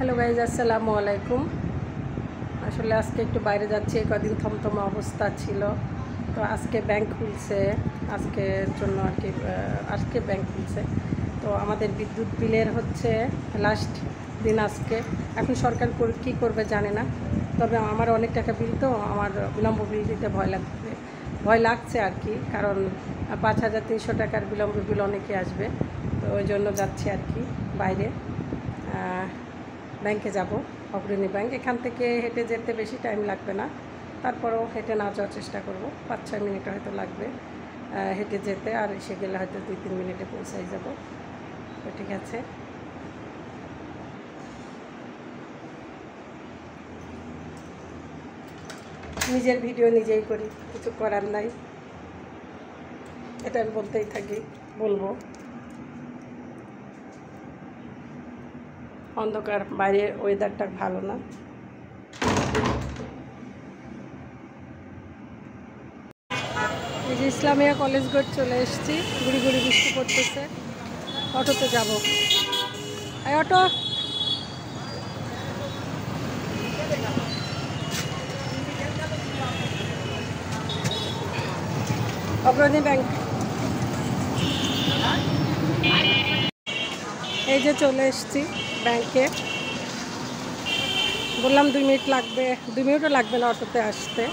Hello guys, আসসালামু আলাইকুম। আসলে আজকে একটু বাইরে যাচ্ছি, কদিন থমথমা অবস্থা ছিল, তো আজকে ব্যাংক খুলছে, আজকের জন্য আর কি আজকে ব্যাংক খুলছে। তো আমাদের বিদ্যুৎ বিলের হচ্ছে লাস্ট দিন আজকে। এখন সরকার কী করবে জানে না, তবে আমার অনেক টাকা বিল, তো আমার বিলম্ব বিল দিতে ভয় লাগছে আর কি, কারণ 5,300 টাকার বিলম্ব বিল অনেকে আসবে, তো ওই জন্য যাচ্ছি আর কি বাইরে। ব্যাংকে যাব, অগ্রণী ব্যাংক। এখান থেকে হেঁটে যেতে বেশি টাইম লাগবে না, তারপরেও হেঁটে না যাওয়ার চেষ্টা করব, 5-6 মিনিট হয়তো লাগবে হেঁটে যেতে, আর এসে গেলে হয়তো 2-3 মিনিটে পৌঁছাই যাব। তো ঠিক আছে, নিজের ভিডিও নিজেই করি, কিছু করার নাই, এটা আমি বলতেই থাকি, বলবো। অন্ধকার, বাইরে ওয়েদারটা ভালো না। এই যে ইসলামিয়া কলেজ গেট চলে এসেছি, গুড়ি গুড়ি বৃষ্টি পড়তেছে, অটোতে যাব। এই অটো, অগ্রণী ব্যাংক। এই যে চলে এসেছি ব্যাংকে, বললাম 2 মিনিট লাগবে, 2 মিনিটও লাগবে না অটোতে আসতে।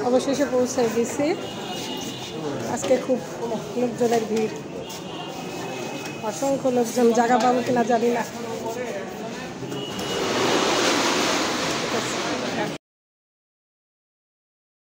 অবশেষে পৌঁছে গেছি। আজকে খুব লোকজনের ভিড়, অসংখ্য লোকজন, জায়গা পাবো কিনা জানি না।